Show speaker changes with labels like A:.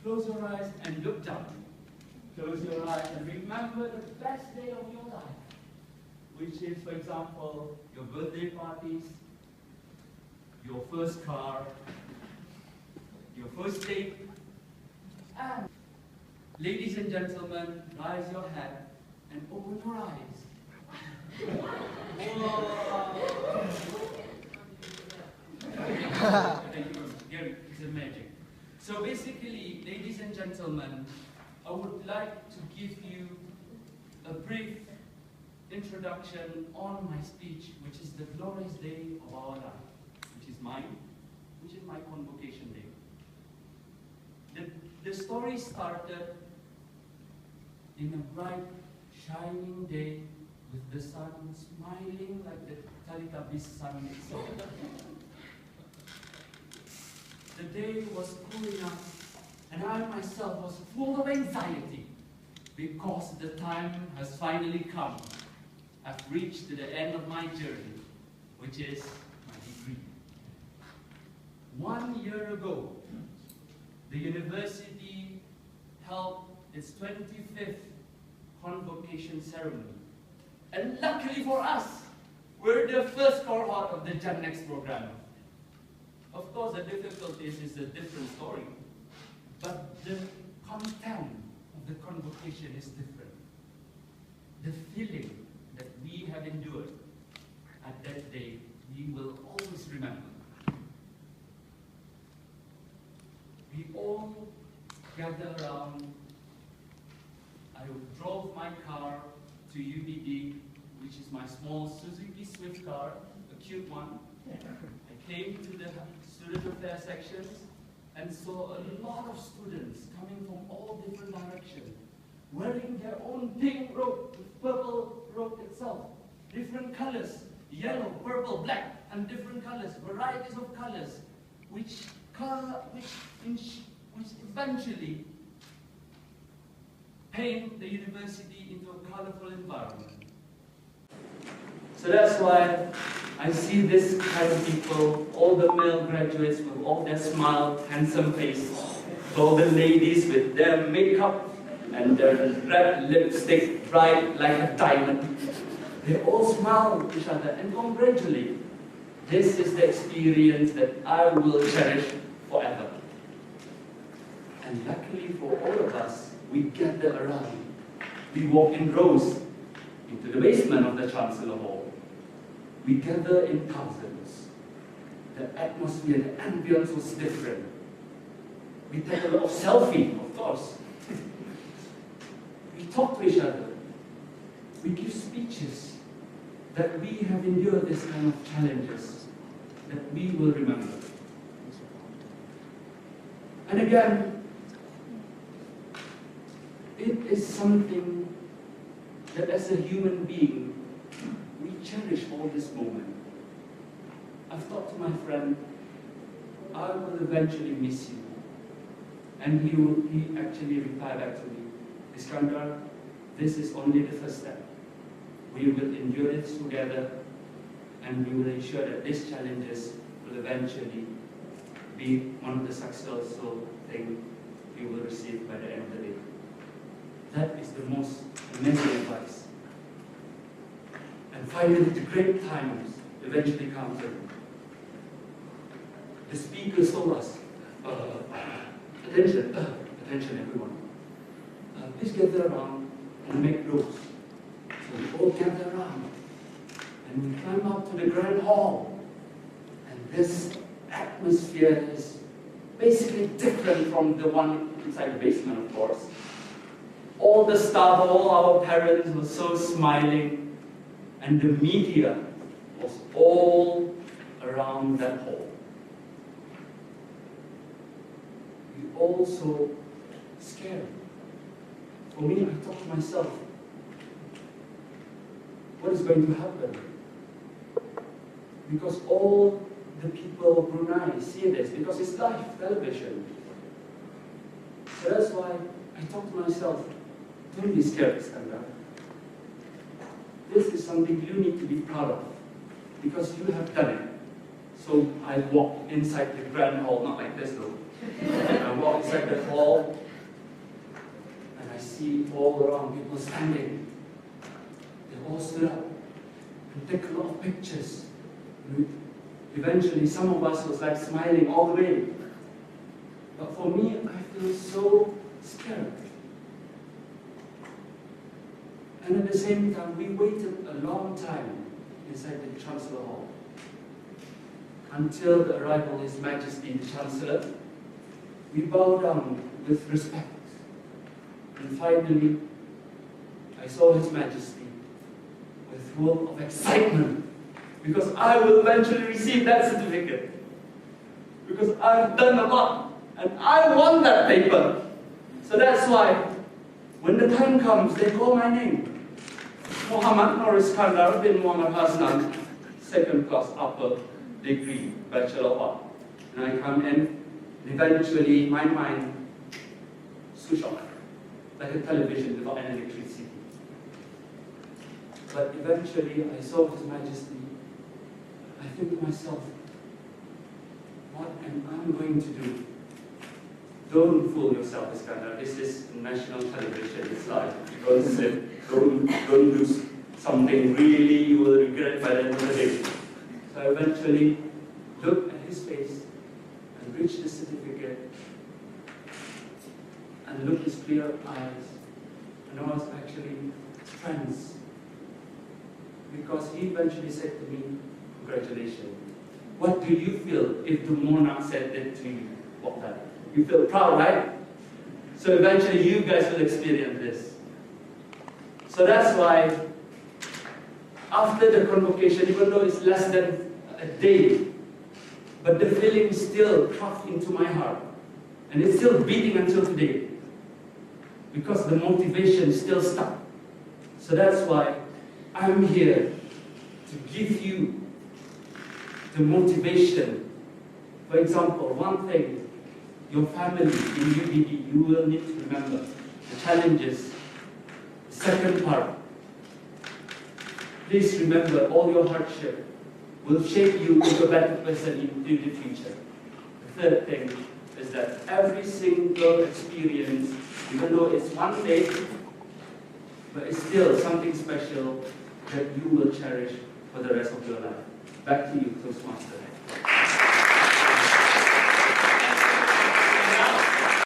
A: Close your eyes and look down. Close your eyes and remember the best day of your life, which is, for example, your birthday parties, your first car, your first date. And ladies and gentlemen, raise your head and open your eyes. It's a magic. So basically, ladies and gentlemen, I would like to give you a brief introduction on my speech, which is the glorious day of our life, which is my convocation day. The story started in a bright, shining day with the sun smiling like the Teletubbies sun itself. The day was cool enough, and I myself was full of anxiety because the time has finally come. I've reached to the end of my journey, which is my degree. 1 year ago, the university held its 25th convocation ceremony. And luckily for us, we're the first cohort of the Gen Next program. Of course, the difficulties is a different story, but the content of the convocation is different. The feeling that we have endured at that day, we will always remember. We all gathered around. I drove my car to UBD, which is my small Suzuki Swift car, a cute one. I came to the student affairs sections and saw a lot of students coming from all different directions, wearing their own pink robe with purple robe itself, different colors, yellow, purple, black, and different colors, varieties of colors, which eventually paint the university into a colorful environment. So that's why I see this kind of people, all the male graduates with all their smile, handsome face, all the ladies with their makeup and their red lipstick bright like a diamond. They all smile at each other and congratulate. This is the experience that I will cherish forever. And luckily for all of us, we gather around. We walk in rows into the basement of the Chancellor Hall. We gather in thousands. The atmosphere, the ambience was different. We take a lot of selfie, of course. We talk to each other. We give speeches that we have endured this kind of challenges that we will remember. And again, it is something that as a human being, we cherish all this moment. I've thought to my friend, I will eventually miss you. And he actually replied back to me, Nuriskandar, this is only the first step. We will endure this together, and we will ensure that these challenges will eventually be one of the successful things we will receive by the end of the day. That is the most amazing advice. And finally, the great times eventually comes in. The speakers told us, attention everyone. Please gather around and make rows. So we all gather around and we climb up to the grand hall. And this atmosphere is basically different from the one inside the basement, of course. All the staff, all our parents were so smiling, and the media was all around that hall. We all so scared. For me, I thought to myself, what is going to happen? Because all the people of Brunei see this, because it's live television. So that's why I thought to myself, don't be scared, Nuriskandar. This is something you need to be proud of, because you have done it. So I walked inside the grand hall, not like this though. I walk inside the hall, and I see all around people standing. They all stood up and take a lot of pictures. Eventually, some of us was like smiling all the way. But for me, I feel so scared. And at the same time, we waited a long time inside the Chancellor Hall until the arrival of His Majesty the Chancellor. We bow down with respect. And finally, I saw His Majesty with full of excitement because I will eventually receive that certificate. Because I've done a lot and I want that paper. So that's why when the time comes, they call my name. Muhammad Nuriskandar bin Muhammad Hasnan, second class upper degree, Bachelor of Art. And I come in, and eventually my mind switch off, like a television without any electricity. But eventually I saw His Majesty. I think to myself, what am I going to do? Don't fool yourself, Iskandar. This is national television. It's live. Don't slip. Don't do something really you will regret by the end of the day. So I eventually looked at his face and reached the certificate and looked his clear eyes. And I was actually trans. Because he eventually said to me, congratulations. What do you feel if the monarch said that to you? What that? You feel proud, right? So eventually you guys will experience this. So that's why after the convocation, even though it's less than a day, but the feeling is still carved into my heart. And it's still beating until today. Because the motivation is still stuck. So that's why I'm here to give you the motivation. For example, one thing, your family in UBD, you will need to remember the challenges. The second part, please remember all your hardship will shape you into a better person in the future. The third thing is that every single experience, even though it's one day, but it's still something special that you will cherish for the rest of your life. Back to you, Toastmaster.